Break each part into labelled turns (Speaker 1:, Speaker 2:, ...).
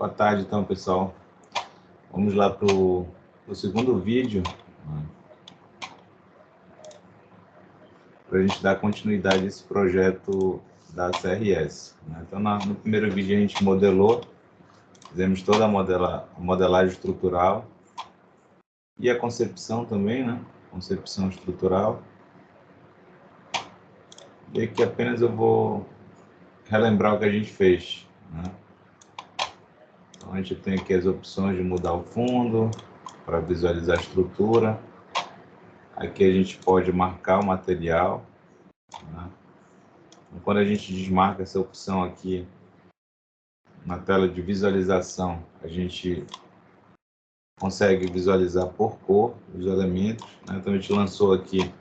Speaker 1: Boa tarde, então, pessoal. Vamos lá para o segundo vídeo, para a gente dar continuidade a esse projeto da CRS. Então, no primeiro vídeo a gente modelou, fizemos toda a modelagem estrutural e a concepção também, né? Concepção estrutural. E aqui apenas eu vou relembrar o que a gente fez, né? Então, a gente tem aqui as opções de mudar o fundo para visualizar a estrutura. Aqui a gente pode marcar o material, né? Então, quando a gente desmarca essa opção aqui na tela de visualização, a gente consegue visualizar por cor os elementos, né? Então a gente lançou aqui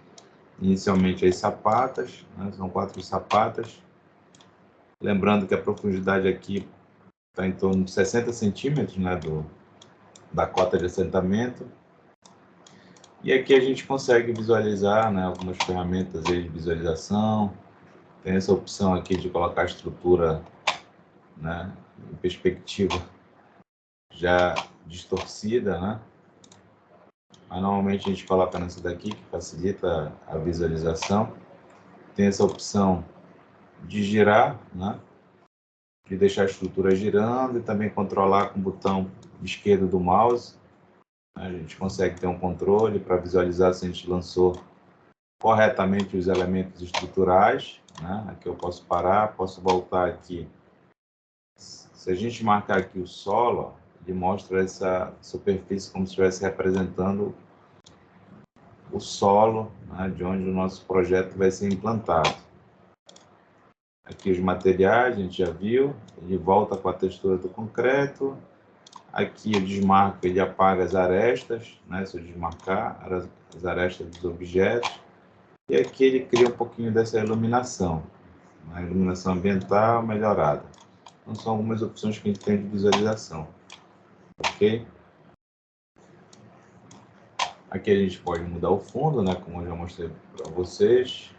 Speaker 1: inicialmente as sapatas, né? São 4 sapatas. Lembrando que a profundidade aqui está em torno de 60 centímetros, né? Da cota de assentamento. E aqui a gente consegue visualizar, né, algumas ferramentas aí de visualização. Tem essa opção aqui de colocar a estrutura, né, em perspectiva já distorcida, né? Mas normalmente a gente coloca nessa daqui, que facilita a visualização. Tem essa opção de girar, né? De deixar a estrutura girando e também controlar com o botão esquerdo do mouse. A gente consegue ter um controle para visualizar se a gente lançou corretamente os elementos estruturais, né? Aqui eu posso parar, posso voltar aqui. Se a gente marcar aqui o solo, ele mostra essa superfície como se estivesse representando o solo, né, de onde o nosso projeto vai ser implantado. Aqui os materiais, a gente já viu, ele volta com a textura do concreto. Aqui eu desmarco, ele apaga as arestas, né, se eu desmarcar as arestas dos objetos. E aqui ele cria um pouquinho dessa iluminação, a iluminação ambiental melhorada. Então são algumas opções que a gente tem de visualização, ok? Aqui a gente pode mudar o fundo, né, como eu já mostrei para vocês.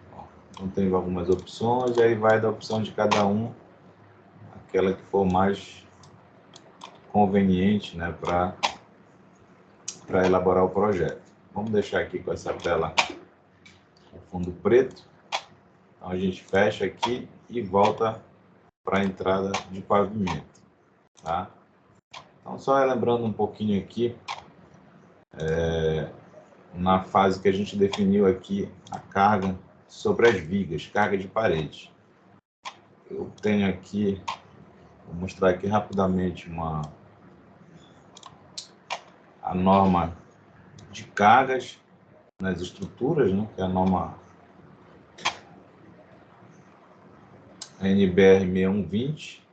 Speaker 1: Então tem algumas opções, e aí vai da opção de cada um, aquela que for mais conveniente, né, para elaborar o projeto. Vamos deixar aqui com essa tela com fundo preto. Então a gente fecha aqui e volta para a entrada de pavimento, tá? Então só lembrando um pouquinho aqui, na fase que a gente definiu aqui a carga sobre as vigas, carga de parede. Eu tenho aqui, vou mostrar aqui rapidamente a norma de cargas nas estruturas, né, que é a norma NBR 6120,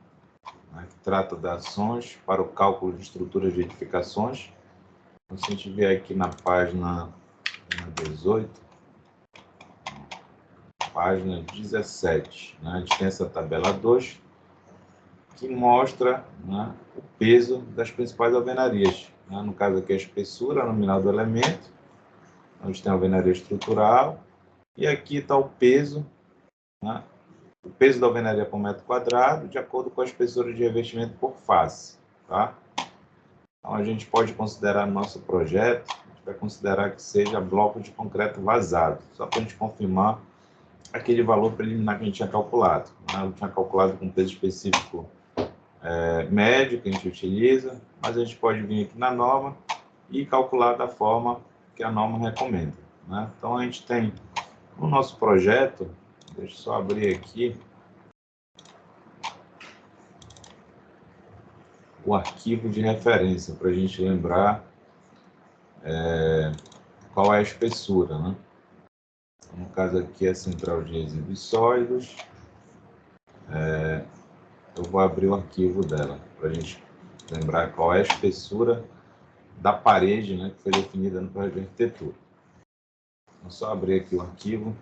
Speaker 1: né, que trata das ações para o cálculo de estruturas de edificações. Então, se a gente vier aqui na página 18, página 17, né, a gente tem essa tabela 2, que mostra, né, o peso das principais alvenarias. Né? No caso aqui, a espessura nominal do elemento, onde tem a alvenaria estrutural, e aqui está o peso, né, o peso da alvenaria por metro quadrado, de acordo com a espessura de revestimento por face. Tá? Então, a gente pode considerar no nosso projeto, a gente vai considerar que seja bloco de concreto vazado, só para a gente confirmar aquele valor preliminar que a gente tinha calculado. Né? Eu tinha calculado com peso específico médio que a gente utiliza, mas a gente pode vir aqui na norma e calcular da forma que a norma recomenda. Né? Então, a gente tem no nosso projeto, deixa eu só abrir aqui o arquivo de referência para a gente lembrar qual é a espessura. Né? No caso aqui é a central de resíduos sólidos. Eu vou abrir o arquivo dela para a gente lembrar qual é a espessura da parede, né, que foi definida no projeto de arquitetura. Vou só abrir aqui o arquivo.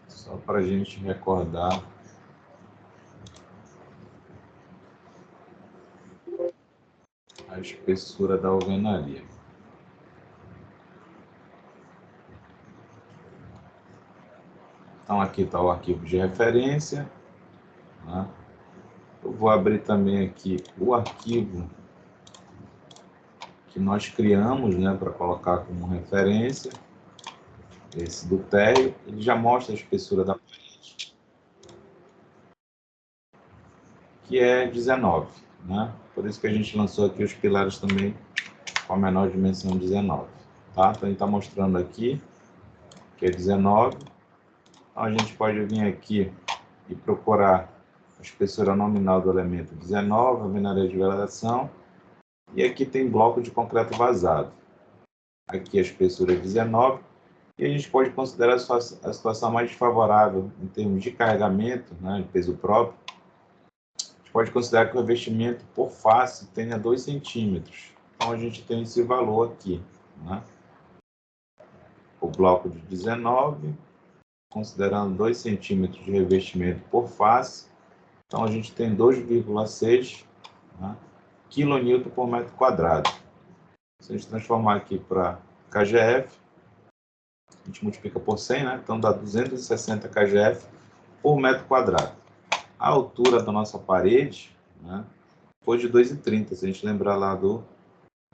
Speaker 1: Só para a gente recordar a espessura da alvenaria. Então, aqui está o arquivo de referência. Né? Eu vou abrir também aqui o arquivo que nós criamos, né, para colocar como referência. Esse do térreo, ele já mostra a espessura da parede, que é 19, né? Por isso que a gente lançou aqui os pilares também com a menor dimensão 19, tá? Então ele está mostrando aqui que é 19. Então a gente pode vir aqui e procurar a espessura nominal do elemento 19, alvenaria de velação, e aqui tem bloco de concreto vazado. Aqui a espessura é 19. E a gente pode considerar a situação mais favorável em termos de carregamento, né, de peso próprio. A gente pode considerar que o revestimento por face tenha 2 centímetros. Então a gente tem esse valor aqui. Né? O bloco de 19, considerando 2 centímetros de revestimento por face, então a gente tem 2,6, né, kN por metro quadrado. Se a gente transformar aqui para kgf, a gente multiplica por 100, né? Então dá 260 kgf por metro quadrado. A altura da nossa parede, né, foi de 2,30, se a gente lembrar lá do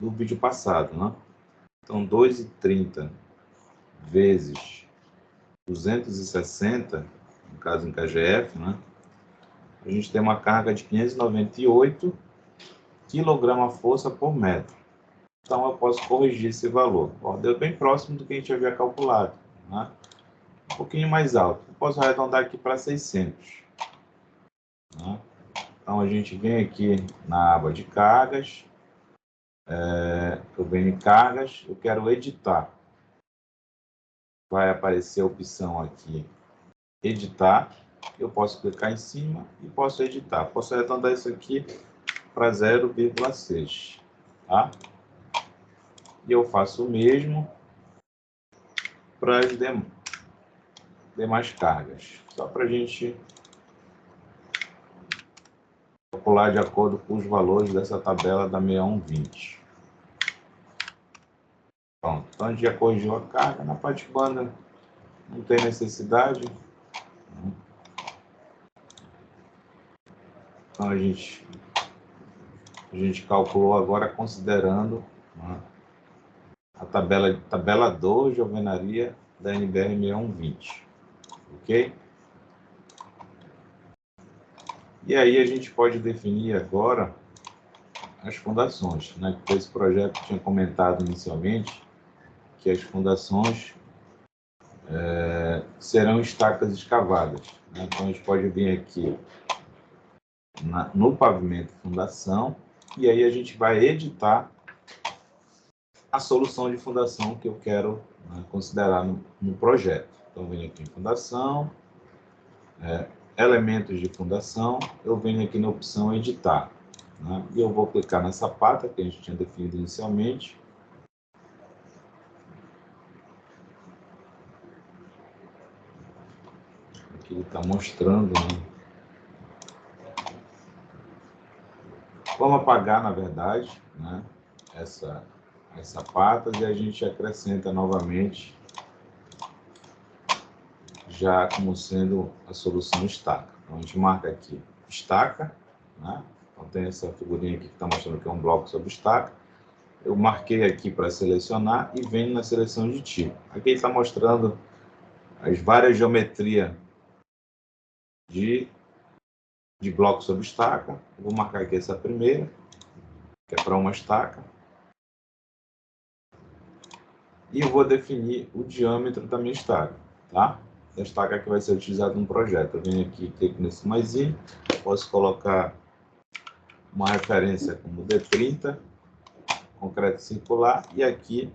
Speaker 1: vídeo passado. Né? Então 2,30 vezes 260, no caso em kgf, né, a gente tem uma carga de 598 kg-força por metro. Então eu posso corrigir esse valor. Bom, deu bem próximo do que a gente havia calculado. Né? Um pouquinho mais alto. Eu posso arredondar aqui para 600. Né? Então a gente vem aqui na aba de cargas. Eu venho em cargas, eu quero editar. Vai aparecer a opção aqui, editar. Eu posso clicar em cima e posso editar. Posso arredondar isso aqui para 0,6. Tá? E eu faço o mesmo para as demais cargas. Só para a gente calcular de acordo com os valores dessa tabela da 6120. Pronto, então a gente já corrigiu a carga. Na parte banda não tem necessidade. Então a gente calculou agora considerando, né, a tabela 2 de alvenaria da NBR 6120. Ok? E aí a gente pode definir agora as fundações, né? Esse projeto tinha comentado inicialmente que as fundações serão estacas escavadas. Né? Então a gente pode vir aqui no pavimento fundação e aí a gente vai editar a solução de fundação que eu quero, né, considerar no projeto. Então venho aqui em fundação, elementos de fundação, eu venho aqui na opção editar. Né? E eu vou clicar nessa pata que a gente tinha definido inicialmente. Aqui ele está mostrando, né? Vamos apagar, na verdade, né, essa pata e a gente acrescenta novamente, já como sendo a solução estaca. Então a gente marca aqui estaca, né? Então tem essa figurinha aqui que está mostrando que é um bloco sobre estaca. Eu marquei aqui para selecionar e venho na seleção de tipo. Aqui está mostrando as várias geometrias de bloco sobre estaca. Eu vou marcar aqui essa primeira, que é para uma estaca. E eu vou definir o diâmetro da minha estaca, tá? Da estaca que vai ser utilizada no projeto. Eu venho aqui, clico nesse maisinho, posso colocar uma referência como D30, concreto circular, e aqui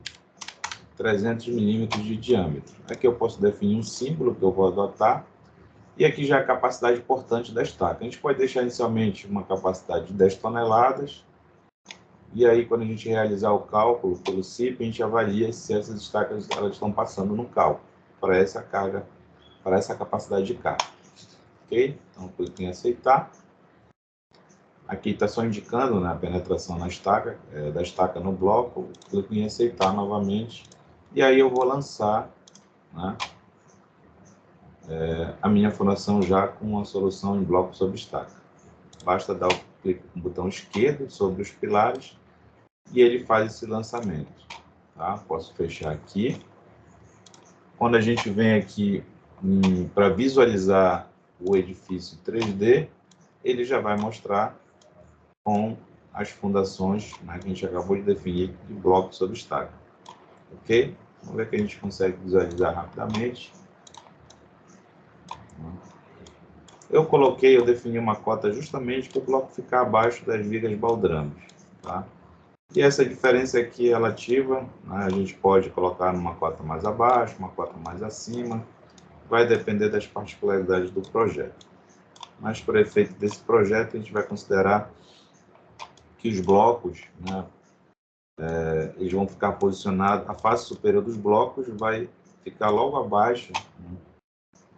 Speaker 1: 300 milímetros de diâmetro. Aqui eu posso definir um símbolo que eu vou adotar, e aqui já é a capacidade portante da estaca. A gente pode deixar inicialmente uma capacidade de 10 toneladas, e aí quando a gente realizar o cálculo pelo CIP, a gente avalia se essas estacas elas estão passando no cálculo, para essa carga, para essa capacidade de carga. Ok? Então, clique em aceitar. Aqui está só indicando, né, a penetração na estaca, da estaca no bloco. Clique em aceitar novamente. E aí eu vou lançar, né, a minha fundação já com a solução em bloco sob estaca. Basta dar o clique com o botão esquerdo sobre os pilares e ele faz esse lançamento. Tá? Posso fechar aqui. Quando a gente vem aqui para visualizar o edifício 3D, ele já vai mostrar com as fundações, né, que a gente acabou de definir de bloco sob estaca. Ok? Vamos ver que a gente consegue visualizar rapidamente. Eu defini uma cota justamente para o bloco ficar abaixo das vigas baldrames. Tá? E essa diferença aqui é relativa, né? A gente pode colocar numa cota mais abaixo, uma cota mais acima, vai depender das particularidades do projeto. Mas, por efeito desse projeto, a gente vai considerar que os blocos, né, eles vão ficar posicionados, a face superior dos blocos vai ficar logo abaixo, né,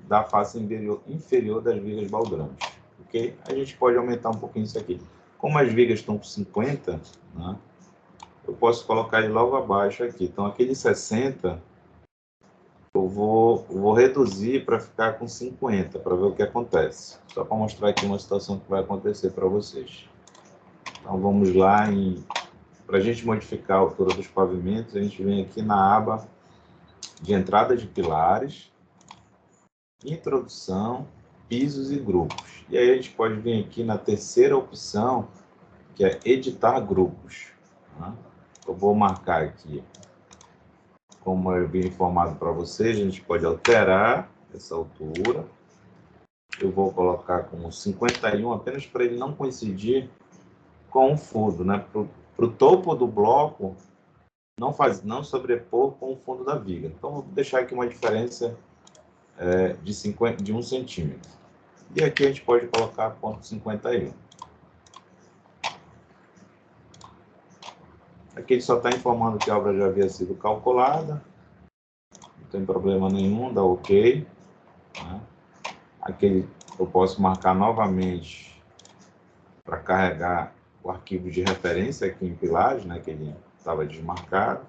Speaker 1: da face inferior das vigas baldrames. Okay? A gente pode aumentar um pouquinho isso aqui. Como as vigas estão com 50, né, eu posso colocar ele logo abaixo aqui. Então, aquele 60, eu vou reduzir para ficar com 50, para ver o que acontece. Só para mostrar aqui uma situação que vai acontecer para vocês. Então, vamos lá, para a gente modificar a altura dos pavimentos, a gente vem aqui na aba de entrada de pilares, introdução, pisos e grupos. E aí a gente pode vir aqui na terceira opção, que é editar grupos. Tá? Eu vou marcar aqui, como eu havia informado para vocês, a gente pode alterar essa altura. Eu vou colocar como 51, apenas para ele não coincidir com o fundo, né? Para o topo do bloco não sobrepor com o fundo da viga. Então, vou deixar aqui uma diferença de 1 centímetro. E aqui a gente pode colocar ponto 51. Aqui ele só está informando que a obra já havia sido calculada. Não tem problema nenhum, dá OK. Né? Aqui eu posso marcar novamente para carregar o arquivo de referência aqui em pilares, né, que ele estava desmarcado.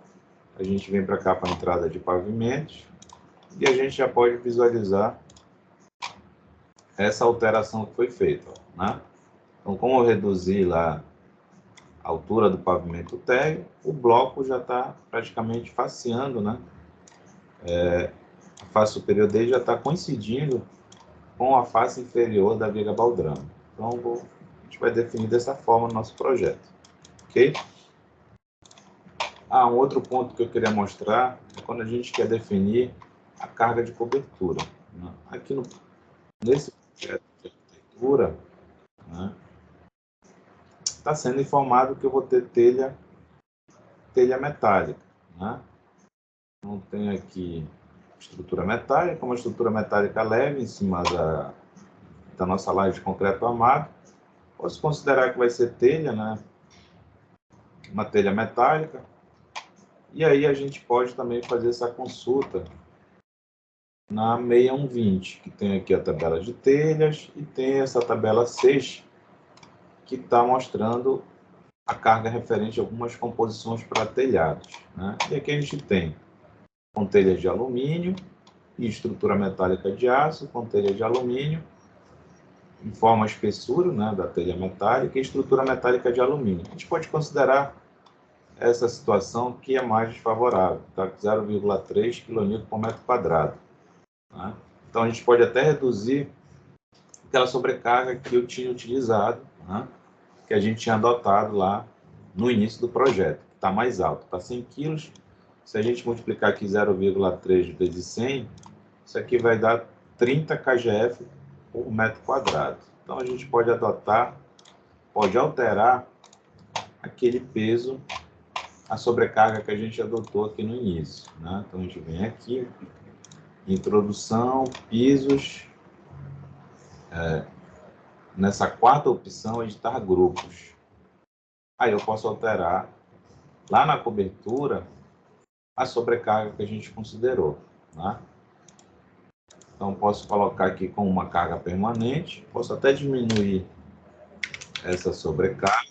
Speaker 1: A gente vem para cá para a entrada de pavimentos e a gente já pode visualizar essa alteração que foi feita. Né? Então, como eu reduzi lá a altura do pavimento térreo, o bloco já está praticamente faceando, né? A face superior dele já está coincidindo com a face inferior da viga baldrame. Então, a gente vai definir dessa forma no nosso projeto. Ok? Um outro ponto que eu queria mostrar é quando a gente quer definir a carga de cobertura. Né? Aqui nesse projeto de arquitetura, né, está sendo informado que eu vou ter telha metálica. Né? Então, tenho aqui estrutura metálica, uma estrutura metálica leve em cima da nossa laje de concreto armado. Posso considerar que vai ser telha, né? Uma telha metálica. E aí a gente pode também fazer essa consulta na 6120, que tem aqui a tabela de telhas e tem essa tabela 6, que está mostrando a carga referente a algumas composições para telhados. Né? E aqui a gente tem com telhas de alumínio e estrutura metálica de aço, com telha de alumínio, informa a espessura, né, da telha metálica e estrutura metálica de alumínio. A gente pode considerar essa situação que é mais desfavorável, tá? 0,3 kN por metro quadrado. Né? Então, a gente pode até reduzir aquela sobrecarga que eu tinha utilizado, né, que a gente tinha adotado lá no início do projeto, que está mais alto, está 100 kg. Se a gente multiplicar aqui 0,3 vezes 100, isso aqui vai dar 30 kgf por metro quadrado. Então, a gente pode alterar aquele peso, a sobrecarga que a gente adotou aqui no início. Né? Então, a gente vem aqui, introdução, pisos. Nessa quarta opção, editar grupos. Aí eu posso alterar, lá na cobertura, a sobrecarga que a gente considerou. Né? Então, posso colocar aqui com uma carga permanente, posso até diminuir essa sobrecarga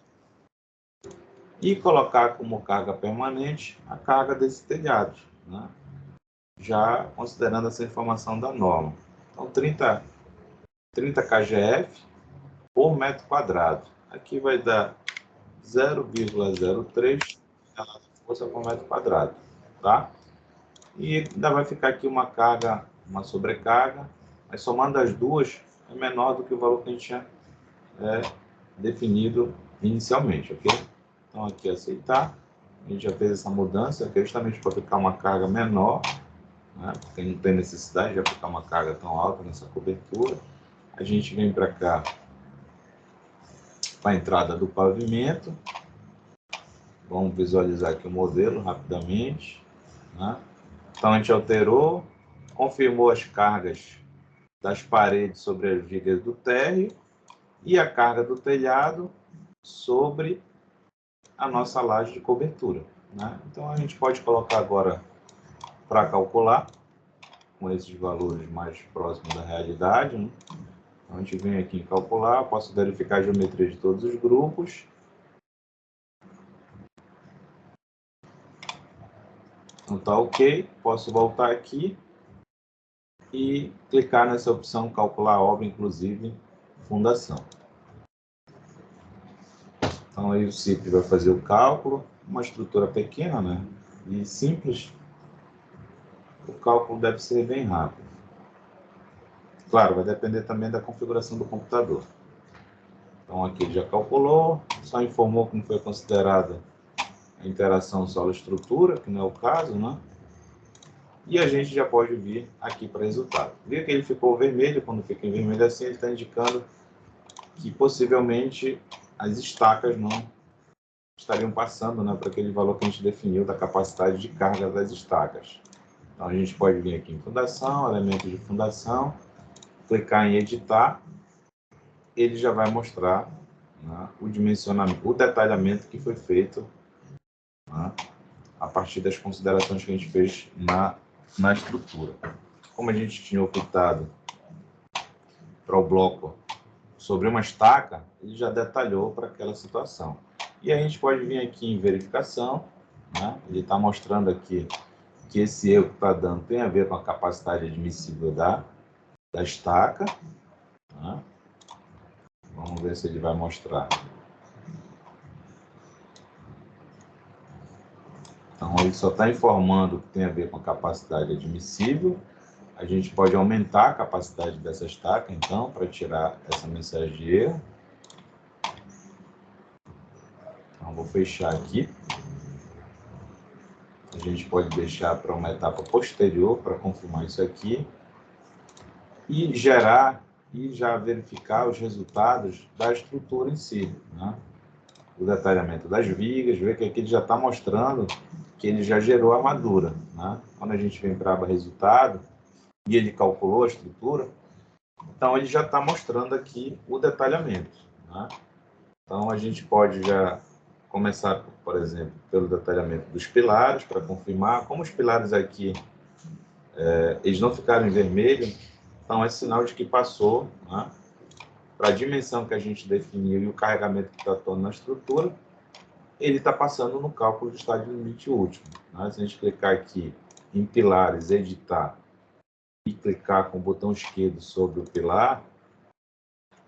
Speaker 1: e colocar como carga permanente a carga desse telhado, né? Já considerando essa informação da norma. Então, 30 kgf por metro quadrado. Aqui vai dar 0,03 toneladas de força por metro quadrado, tá? E ainda vai ficar aqui uma carga, uma sobrecarga, mas somando as duas é menor do que o valor que a gente tinha definido inicialmente, ok? Então aqui aceitar, a gente já fez essa mudança, aqui justamente para ficar uma carga menor, né? Porque não tem necessidade de aplicar uma carga tão alta nessa cobertura. A gente vem para cá, para a entrada do pavimento. Vamos visualizar aqui o modelo rapidamente, né? Então a gente alterou, confirmou as cargas das paredes sobre as vigas do térreo e a carga do telhado sobre a nossa laje de cobertura, né? Então a gente pode colocar agora para calcular com esses valores mais próximos da realidade, né? Então a gente vem aqui em calcular, posso verificar a geometria de todos os grupos. Então tá ok, posso voltar aqui e clicar nessa opção calcular obra, inclusive fundação. Então aí o CIP vai fazer o cálculo, uma estrutura pequena, né, e simples, o cálculo deve ser bem rápido. Claro, vai depender também da configuração do computador. Então aqui ele já calculou, só informou como foi considerada a interação solo-estrutura, que não é o caso, né? E a gente já pode vir aqui para resultado. Viu que ele ficou vermelho? Quando fica em vermelho assim, ele está indicando que possivelmente as estacas não estariam passando, né, para aquele valor que a gente definiu da capacidade de carga das estacas. Então a gente pode vir aqui em fundação, elementos de fundação, clicar em editar, ele já vai mostrar, né, o dimensionamento, o detalhamento que foi feito, né, a partir das considerações que a gente fez na estrutura. Como a gente tinha optado para o bloco sobre uma estaca, ele já detalhou para aquela situação. E a gente pode vir aqui em verificação, né? Ele está mostrando aqui que esse erro que está dando tem a ver com a capacidade admissível da estaca, né? Vamos ver se ele vai mostrar. Então, ele só está informando que tem a ver com a capacidade admissível. A gente pode aumentar a capacidade dessa estaca, então, para tirar essa mensagem de erro. Então, vou fechar aqui. A gente pode deixar para uma etapa posterior para confirmar isso aqui. E gerar e já verificar os resultados da estrutura em si, né? O detalhamento das vigas, ver que aqui ele já está mostrando que ele já gerou a armadura, né? Quando a gente vem para a aba resultado e ele calculou a estrutura, então ele já está mostrando aqui o detalhamento, né? Então a gente pode já começar, por exemplo, pelo detalhamento dos pilares, para confirmar. Como os pilares aqui, eles não ficaram em vermelho, então é sinal de que passou, né, para a dimensão que a gente definiu e o carregamento que está atuando na estrutura, ele está passando no cálculo de estado de limite último, né? Se a gente clicar aqui em pilares, editar, e clicar com o botão esquerdo sobre o pilar,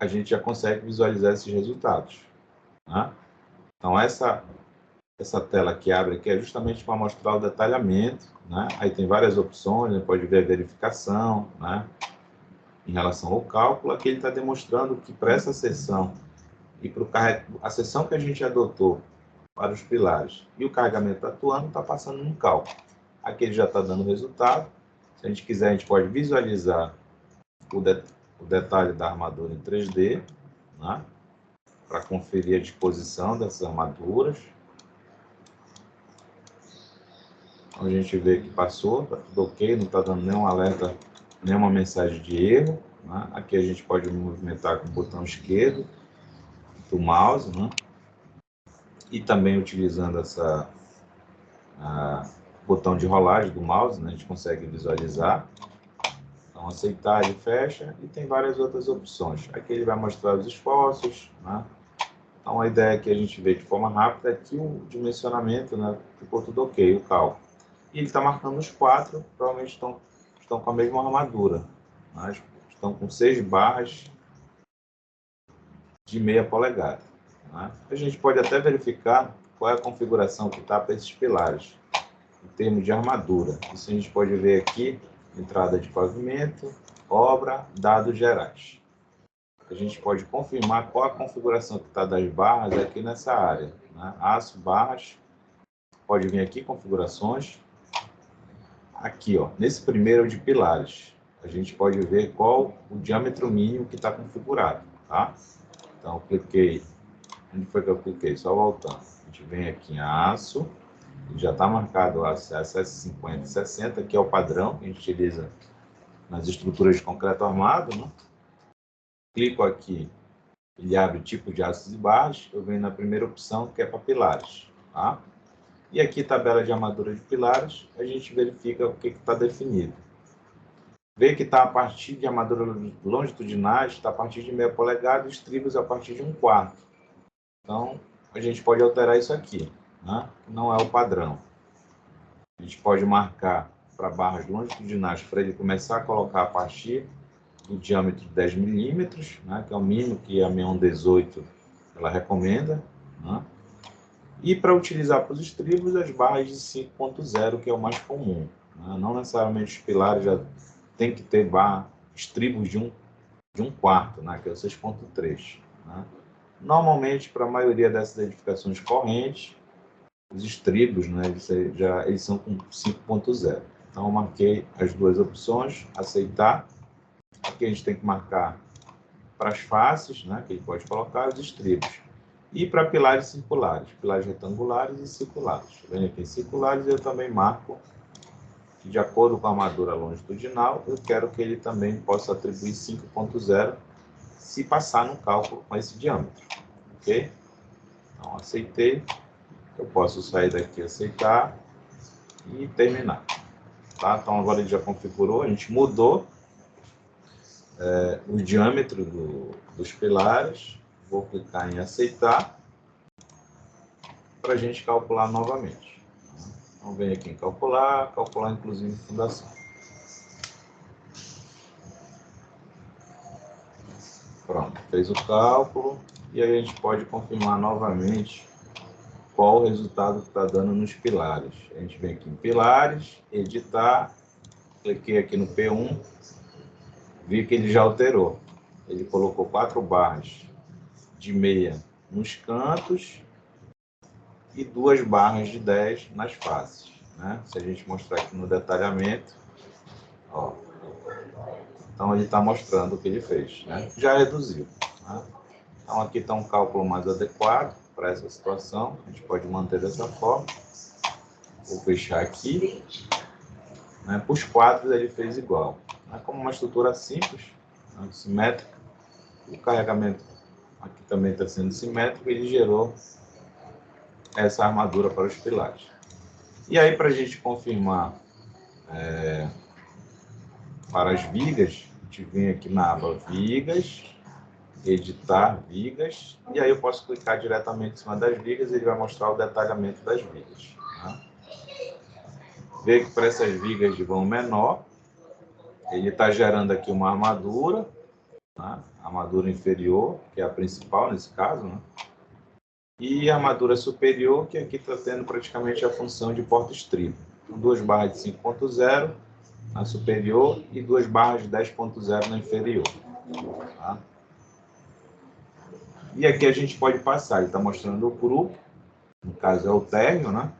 Speaker 1: a gente já consegue visualizar esses resultados, né? Então essa tela que abre aqui é justamente para mostrar o detalhamento, né? Aí tem várias opções, né? Pode ver a verificação, né, em relação ao cálculo. Aqui ele está demonstrando que para essa seção e para a seção que a gente adotou para os pilares e o carregamento atuando, está passando no cálculo. Aqui ele já está dando resultado. Se a gente quiser, a gente pode visualizar o detalhe da armadura em 3D, né, para conferir a disposição dessas armaduras. Então, a gente vê que passou, está tudo ok, não está dando nenhum alerta, nenhuma mensagem de erro, né? Aqui a gente pode movimentar com o botão esquerdo do mouse, né? E também utilizando essa botão de rolagem do mouse, né? A gente consegue visualizar. Então, aceitar, ele fecha, e tem várias outras opções. Aqui ele vai mostrar os esforços, né? Então, a ideia que a gente vê de forma rápida é que o dimensionamento, né, ficou tudo ok, o cálculo. E ele está marcando os 4, provavelmente estão com a mesma armadura, mas estão com 6 barras de meia polegada. Né? A gente pode até verificar qual é a configuração que está para esses pilares, em termos de armadura. Isso a gente pode ver aqui, entrada de pavimento, obra, dados gerais. A gente pode confirmar qual a configuração que está das barras aqui nessa área. Né? Aço, barras, pode vir aqui, configurações. Aqui, ó, nesse primeiro de pilares, a gente pode ver qual o diâmetro mínimo que está configurado. Tá? Então, eu cliquei. Onde foi que eu cliquei? Só voltando. A gente vem aqui em aço. Já está marcado o acesso 50 e 60, que é o padrão que a gente utiliza nas estruturas de concreto armado. Né? Clico aqui, ele abre o tipo de aços e barras. Eu venho na primeira opção, que é para pilares. Tá? E aqui, tabela de armadura de pilares, a gente verifica o que está definido. Vê que está a partir de armadura longitudinais, está a partir de meia polegada, e estribos a partir de 1/4. Então, a gente pode alterar isso aqui, né? Não é o padrão. A gente pode marcar para barras longitudinais para ele começar a colocar a partir do diâmetro de 10 milímetros, né? Que é o mínimo que a 6118 ela recomenda. Né? E para utilizar para os estribos, as barras de 5.0, que é o mais comum. Né? Não necessariamente os pilares já tem que ter estribos de 1/4, né? Que é o 6.3. Né? Normalmente, para a maioria dessas edificações correntes, os estribos, né, eles são com 5.0. Então, eu marquei as duas opções, aceitar. Aqui a gente tem que marcar para as faces, né, que ele pode colocar, os estribos. E para pilares circulares, pilares retangulares e circulares. Vem aqui em circulares, eu também marco que, de acordo com a armadura longitudinal, eu quero que ele também possa atribuir 5.0 se passar no cálculo com esse diâmetro. Ok? Então, aceitei. Eu posso sair daqui, aceitar e terminar. Tá? Então, agora ele já configurou, a gente mudou o diâmetro dos pilares. Vou clicar em aceitar para a gente calcular novamente. Então, vem aqui em calcular inclusive fundação. Pronto, fez o cálculo e aí a gente pode confirmar novamente qual o resultado que está dando nos pilares. A gente vem aqui em pilares, editar, cliquei aqui no P1, vi que ele já alterou. Ele colocou 4 barras de meia nos cantos e 2 barras de 10 nas faces. Né? Se a gente mostrar aqui no detalhamento, ó, então ele está mostrando o que ele fez. Né? Já reduziu. Né? Então aqui está um cálculo mais adequado para essa situação. A gente pode manter dessa forma. Vou fechar aqui. Né? Para os quadros ele fez igual. Né? Como uma estrutura simples, né? Simétrica, o carregamento aqui também está sendo simétrico, ele gerou essa armadura para os pilares. E aí, para a gente confirmar para as vigas, a gente vem aqui na aba Vigas, Editar Vigas, e aí eu posso clicar diretamente em cima das vigas e ele vai mostrar o detalhamento das vigas. Né? Vê que para essas vigas de vão menor, ele está gerando aqui uma armadura, né? Armadura inferior, que é a principal nesse caso, né? E a armadura superior, que aqui está tendo praticamente a função de porta-estribo. Então, 2 barras de 5.0 na superior e 2 barras de 10.0 na inferior. Tá? E aqui a gente pode passar, ele está mostrando o grupo, no caso é o térreo, né?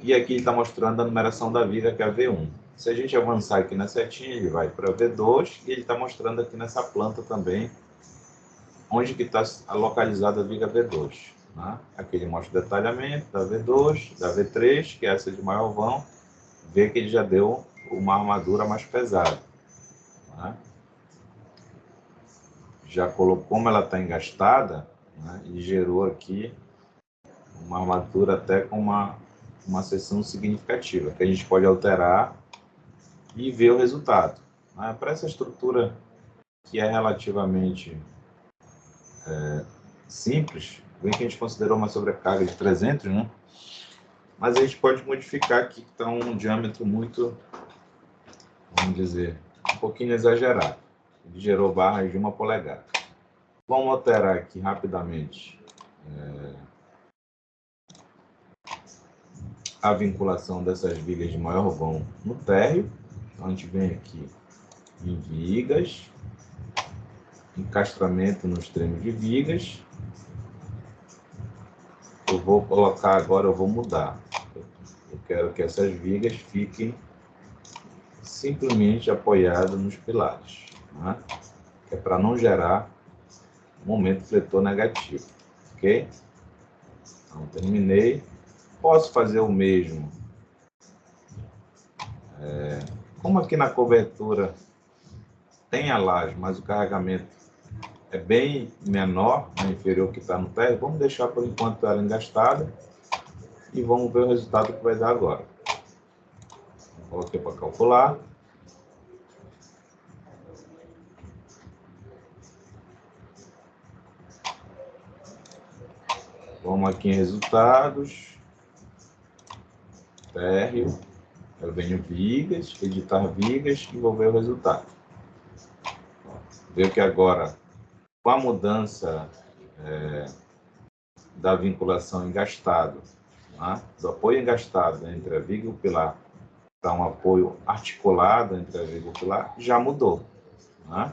Speaker 1: E aqui está mostrando a numeração da viga, que é a V1. Se a gente avançar aqui na setinha, ele vai para V2 e ele está mostrando aqui nessa planta também onde que está localizada a viga V2. Né? Aqui ele mostra o detalhamento da V2, da V3, que é essa de maior vão, vê que ele já deu uma armadura mais pesada. Né? Já colocou, como ela está engastada, né? E gerou aqui uma armadura até com uma seção significativa, que a gente pode alterar e ver o resultado. Né? Para essa estrutura que é relativamente simples, bem que a gente considerou uma sobrecarga de 300, né? Mas a gente pode modificar aqui, que está um diâmetro muito, vamos dizer, um pouquinho exagerado. Ele gerou barras de 1 polegada. Vamos alterar aqui rapidamente a vinculação dessas vigas de maior vão no térreo. Então, a gente vem aqui em vigas, encastramento no extremo de vigas. Eu vou colocar agora, eu vou mudar. Eu quero que essas vigas fiquem simplesmente apoiadas nos pilares, né? Que é para não gerar momento fletor negativo, ok? Então, terminei. Posso fazer o mesmo. Como aqui na cobertura tem a laje, mas o carregamento é bem menor, né, inferior que está no térreo, vamos deixar por enquanto ela engastada e vamos ver o resultado que vai dar agora. Coloquei para calcular. Vamos aqui em resultados. Térreo. Eu venho vigas, editar vigas e vou ver o resultado. Veio que agora, com a mudança da vinculação engastado, né, do apoio engastado entre a viga e o pilar, para um apoio articulado entre a viga e o pilar, já mudou. Né?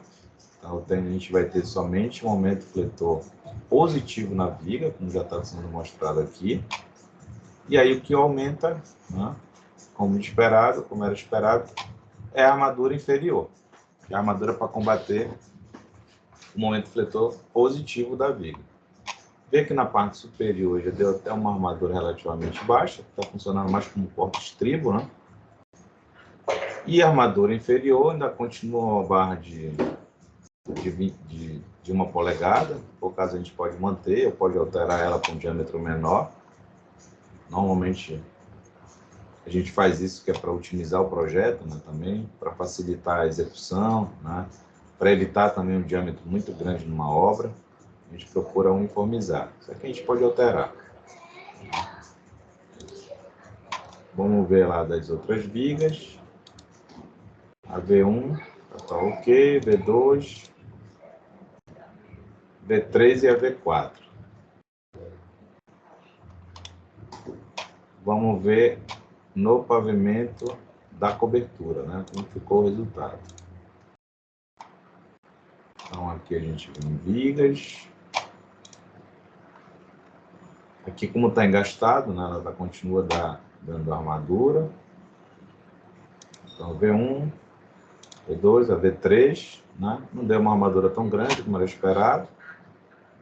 Speaker 1: Então, a gente vai ter somente um momento fletor positivo na viga, como já está sendo mostrado aqui. E aí o que aumenta, né, como era esperado, é a armadura inferior. Que é a armadura para combater o momento fletor positivo da viga. Vê que na parte superior já deu até uma armadura relativamente baixa, está funcionando mais como porta-estribo, né? E a armadura inferior ainda continua uma barra de 1 polegada, por caso a gente pode manter ou pode alterar ela com um diâmetro menor. Normalmente a gente faz isso que é para otimizar o projeto, né, também, para facilitar a execução, né, para evitar também um diâmetro muito grande numa obra. A gente procura uniformizar. Isso aqui a gente pode alterar. Vamos ver lá das outras vigas. A V1 está ok, V2, V3 e a V4. Vamos ver no pavimento da cobertura, né? Como ficou o resultado. Então, aqui a gente vem em vigas. Aqui, como está engastado, né? Ela continua dando armadura. Então, V1, V2, a V3, né? Não deu uma armadura tão grande como era esperado,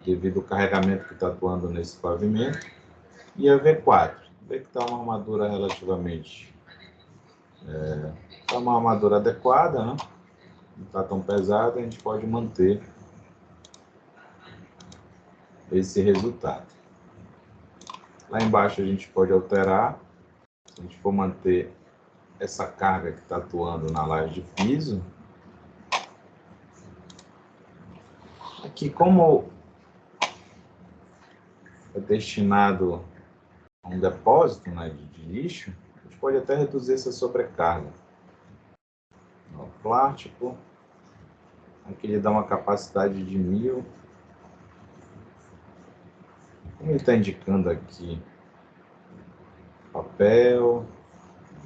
Speaker 1: devido ao carregamento que está atuando nesse pavimento. E a V4, vê que está uma armadura relativamente... Está uma armadura adequada, né? Não está tão pesada, a gente pode manter esse resultado. Lá embaixo a gente pode alterar, se a gente for manter essa carga que está atuando na laje de piso. Aqui, como é destinado a um depósito, né, de lixo, a gente pode até reduzir essa sobrecarga. O plástico, aqui ele dá uma capacidade de 1000. Como ele está indicando aqui, papel,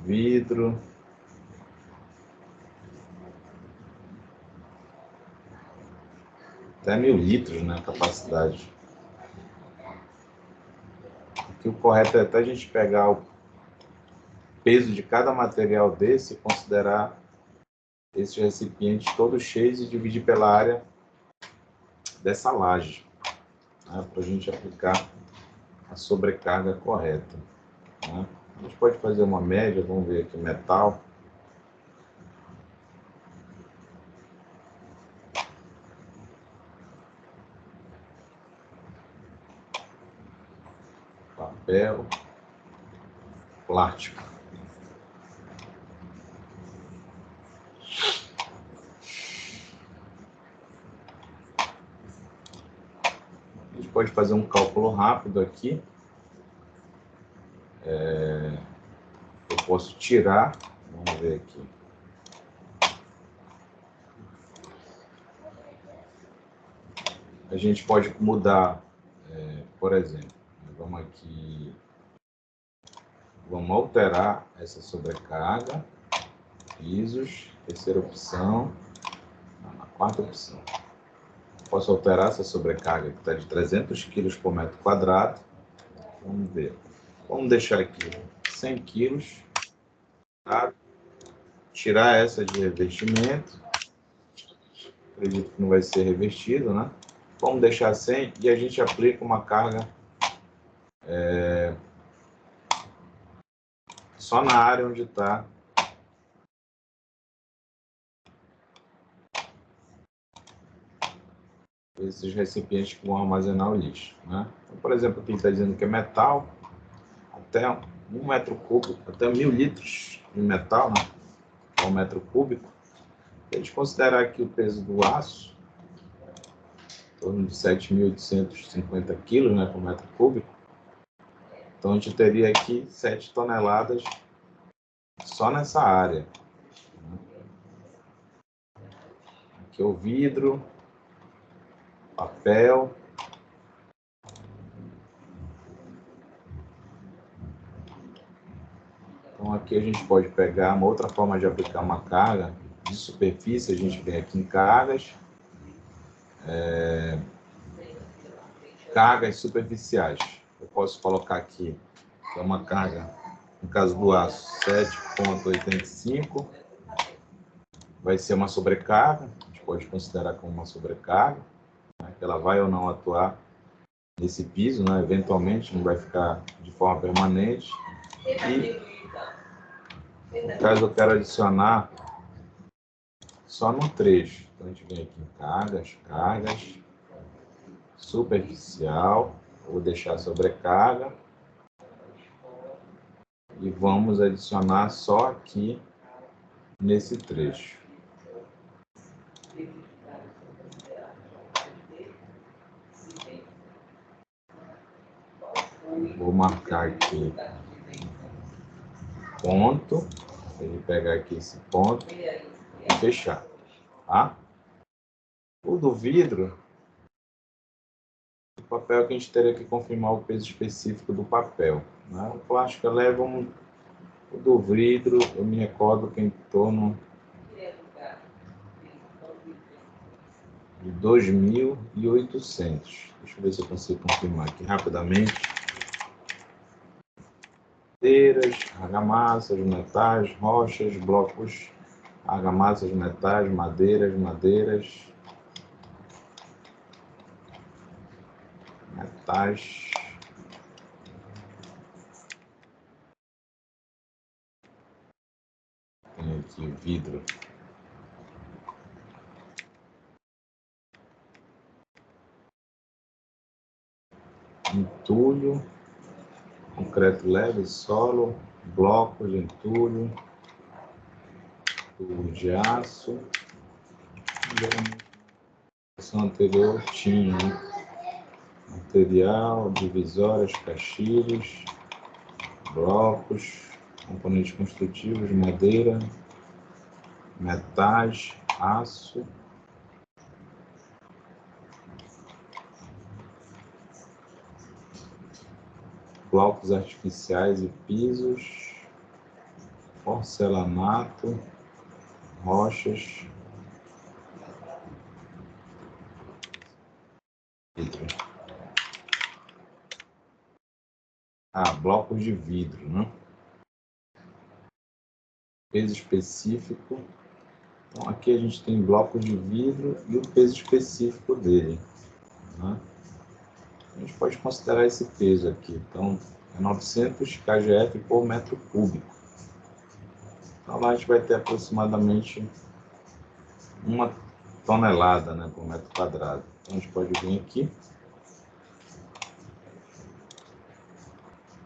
Speaker 1: vidro, até 1000 litros, né, a capacidade. Aqui o correto é até a gente pegar o peso de cada material desse e considerar esses recipientes todos cheios e dividir pela área dessa laje, né, para a gente aplicar a sobrecarga correta. Né? A gente pode fazer uma média, vamos ver aqui, metal. Papel, plástico. A gente pode fazer um cálculo rápido aqui. Eu posso tirar, vamos ver aqui. a gente pode mudar, por exemplo, vamos aqui, vamos alterar essa sobrecarga, pisos, terceira opção, na quarta opção. Posso alterar essa sobrecarga que está de 300 kg por metro quadrado. Vamos ver. Vamos deixar aqui 100 kg. Tá? Tirar essa de revestimento. Acredito que não vai ser revestido, né? Vamos deixar 100 e a gente aplica uma carga só na área onde está esses recipientes que vão armazenar o lixo, né? Então, por exemplo, aqui está dizendo que é metal, até 1 metro cúbico, até 1000 litros de metal, né? 1 metro cúbico. Se a gente considerar aqui o peso do aço, em torno de 7.850 quilos, né, por metro cúbico, então a gente teria aqui 7 toneladas só nessa área. Aqui é o vidro, papel. Então aqui a gente pode pegar uma outra forma de aplicar uma carga de superfície. A gente vem aqui em cargas, cargas superficiais. Eu posso colocar aqui, que é uma carga, no caso do aço, 7,85. Vai ser uma sobrecarga, a gente pode considerar como uma sobrecarga, né, que ela vai ou não atuar nesse piso, né, eventualmente não vai ficar de forma permanente. E, no caso, eu quero adicionar só no trecho. Então, a gente vem aqui em cargas, cargas, superficial, vou deixar sobrecarga e vamos adicionar só aqui nesse trecho. Vou marcar aqui ponto, ele pegar aqui esse ponto e fechar, tá? O do vidro, o papel que a gente teria que confirmar o peso específico do papel, né? O plástico eleva o do vidro, eu me recordo que é em torno de 2.800. Deixa eu ver se eu consigo confirmar aqui rapidamente. Madeiras, argamassas, metais, rochas, blocos, argamassas, metais, madeiras, metais. Tem aqui vidro. Entulho, concreto leve, solo, blocos de entulho, tubo de aço. Na versão anterior tinha material, divisórias, caixilhos, blocos, componentes construtivos, madeira, metais, aço, blocos artificiais e pisos, porcelanato, rochas, vidro. Blocos de vidro, né? Peso específico. Então, aqui a gente tem blocos de vidro e o peso específico dele, né? A gente pode considerar esse peso aqui. Então, é 900 kgf por metro cúbico. Então, lá a gente vai ter aproximadamente 1 tonelada, né, por metro quadrado. Então, a gente pode vir aqui.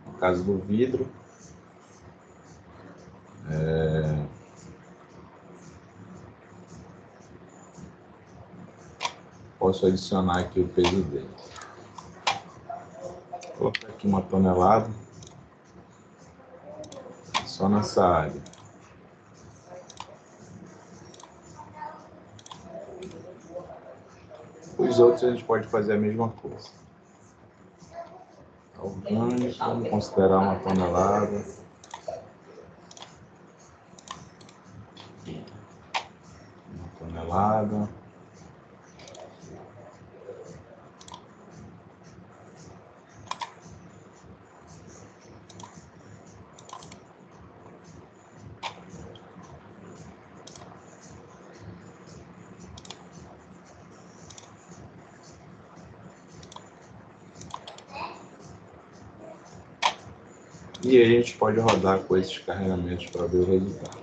Speaker 1: No caso do vidro, posso adicionar aqui o peso dele. Vou colocar aqui 1 tonelada, só nessa área. Os os outros a gente pode fazer a mesma coisa. Orgânico, vamos considerar 1 tonelada. E a gente pode rodar com esses carregamentos para ver o resultado.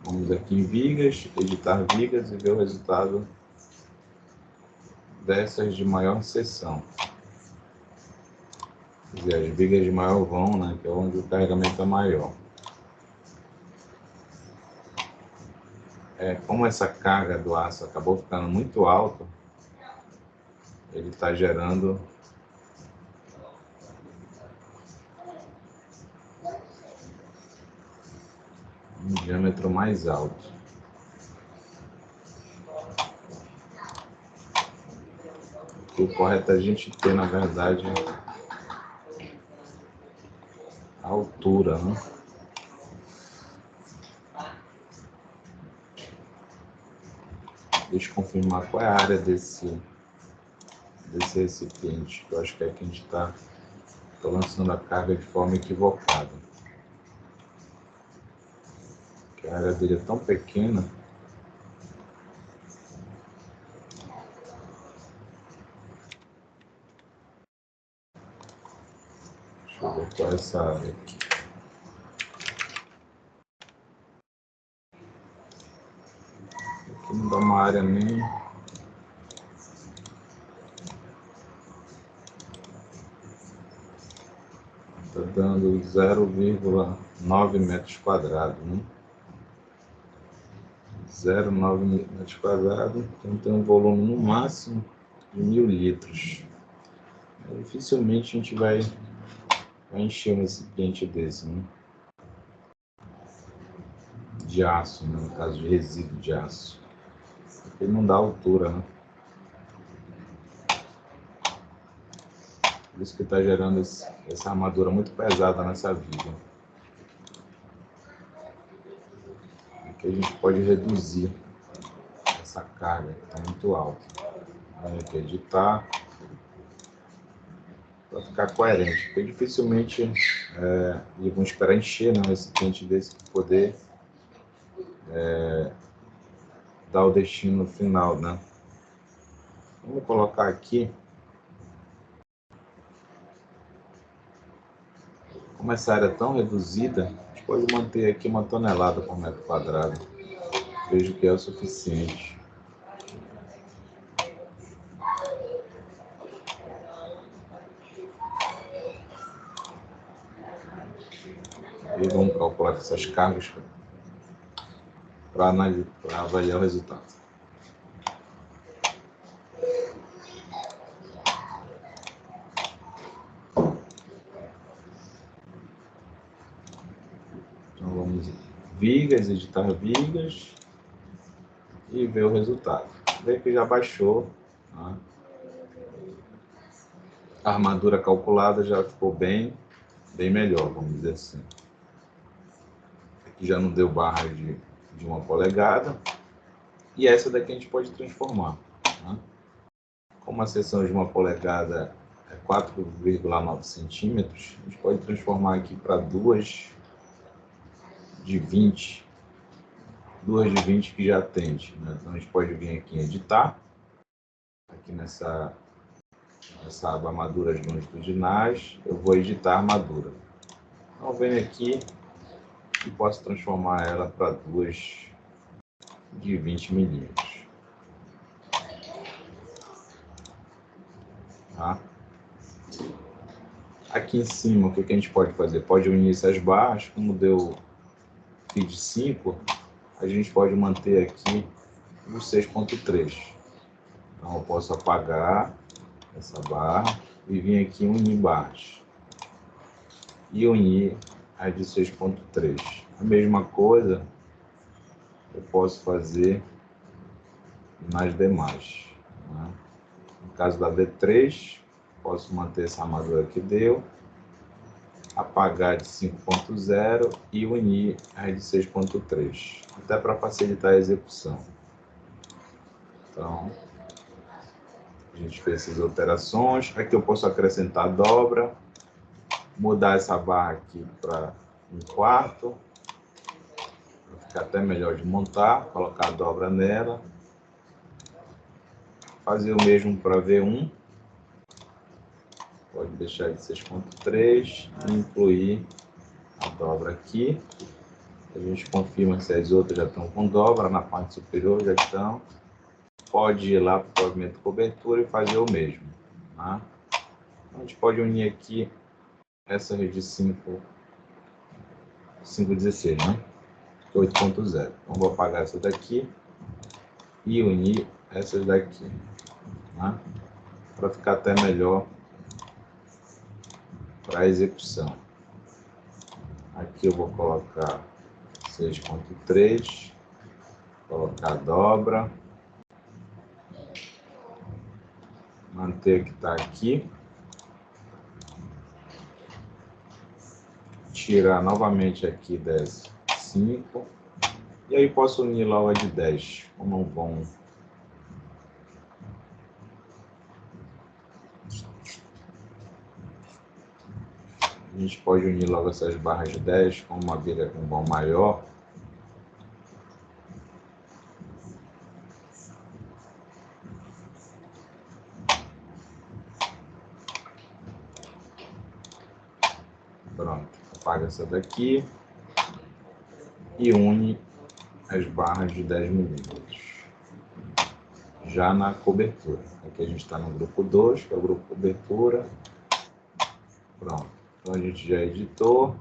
Speaker 1: Vamos aqui em vigas, editar vigas e ver o resultado dessas de maior seção. Quer dizer, as vigas de maior vão, né, que é onde o carregamento é maior. Como essa carga do aço acabou ficando muito alta, ele está gerando um diâmetro mais alto. O correto é a gente ter, na verdade, a altura, né? Deixa eu confirmar qual é a área desse recipiente, que eu acho que é que a gente está lançando a carga de forma equivocada. Porque a área dele é tão pequena. Deixa eu ver qual é essa área aqui. Aqui não dá uma área nem... Está dando 0,9 metros quadrados, né? 0,9 metros quadrados, então tem um volume no máximo de 1000 litros. Dificilmente a gente vai encher um recipiente desse, né? De aço, né? No caso de resíduo de aço. Porque não dá altura, né? Por isso que está gerando essa armadura muito pesada nessa viga. Aqui a gente pode reduzir essa carga, que está muito alta. Vamos aqui editar para ficar coerente, porque dificilmente eles vão esperar encher, né, um recipiente desse para poder dar o destino final, né? Vamos colocar aqui. Como essa área é tão reduzida, a gente pode manter aqui 1 tonelada por metro quadrado. Vejo que é o suficiente. E vamos calcular essas cargas para avaliar o resultado. Então vamos em vigas, editar vigas e ver o resultado. Vê que já baixou, né? A armadura calculada já ficou bem melhor, vamos dizer assim. Aqui já não deu barra de 1 polegada. E essa daqui a gente pode transformar, né? Como a seção de 1 polegada é 4,9 centímetros, a gente pode transformar aqui para 2 de 20. 2 de 20 que já atende, né? Então a gente pode vir aqui em editar, aqui nessa aba armaduras longitudinais, eu vou editar a armadura. Então venho aqui e posso transformar ela para 2 de 20 milímetros. Tá? Aqui em cima, o que a gente pode fazer? Pode unir essas barras, como deu feed 5, a gente pode manter aqui o 6.3. Então eu posso apagar essa barra e vir aqui unir barras. E unir as de 6.3. A mesma coisa eu posso fazer nas demais, né? No caso da V3, posso manter essa armadura que deu, apagar de 5.0 e unir as de 6.3, até para facilitar a execução. Então, a gente fez essas alterações. Aqui eu posso acrescentar dobra, mudar essa barra aqui para 1/4, para ficar até melhor de montar, colocar a dobra nela. Fazer o mesmo para V1, pode deixar de 6.3 e incluir a dobra aqui. A gente confirma se as outras já estão com dobra, na parte superior já estão. Pode ir lá para o pavimento cobertura e fazer o mesmo, tá? A gente pode unir aqui essa de 5.16, né? 8.0. Então vou apagar essa daqui e unir essas daqui, tá? Para ficar até melhor para a execução. Aqui eu vou colocar 6.3, colocar dobra, manter que está aqui, tirar novamente aqui 10.5, e aí posso unir logo a de 10, como vão. A gente pode unir logo essas barras de 10 com uma bilha com vão maior. Pronto, apaga essa daqui e une as barras de 10 milímetros. Já na cobertura. Aqui a gente está no grupo 2, que é o grupo cobertura. Pronto. Então a gente já editou.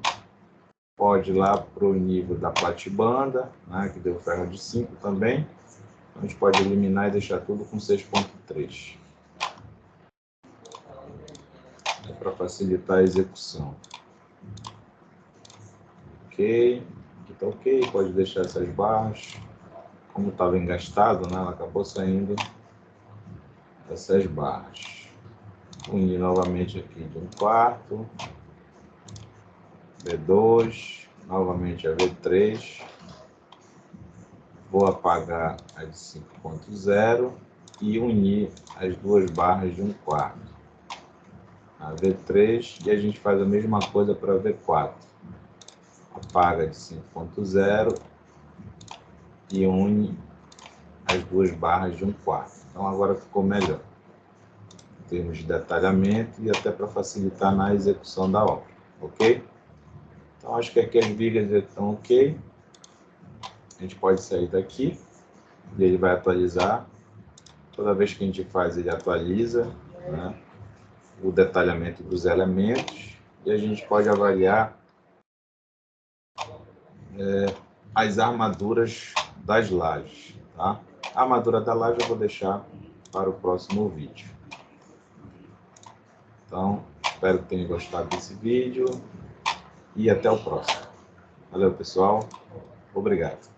Speaker 1: Pode ir lá para o nível da platibanda, né, que deu ferro de 5 também. Então a gente pode eliminar e deixar tudo com 6.3. É para facilitar a execução. Ok. Aqui está ok. Pode deixar essas barras. Como estava engastado, né, ela acabou saindo essas barras. Unir novamente aqui de 1/4. V2, novamente a V3, vou apagar a de 5.0 e unir as duas barras de 1/4, a V3, e a gente faz a mesma coisa para a V4, apaga de 5.0 e une as duas barras de 1/4. Então agora ficou melhor, em termos de detalhamento e até para facilitar na execução da obra, ok? Então, acho que aqui as vigas estão ok. A gente pode sair daqui e ele vai atualizar. Toda vez que a gente faz, ele atualiza, né, o detalhamento dos elementos. E a gente pode avaliar as armaduras das lajes. Tá? A armadura da laje eu vou deixar para o próximo vídeo. Então, espero que tenham gostado desse vídeo. E até o próximo. Valeu, pessoal. Obrigado.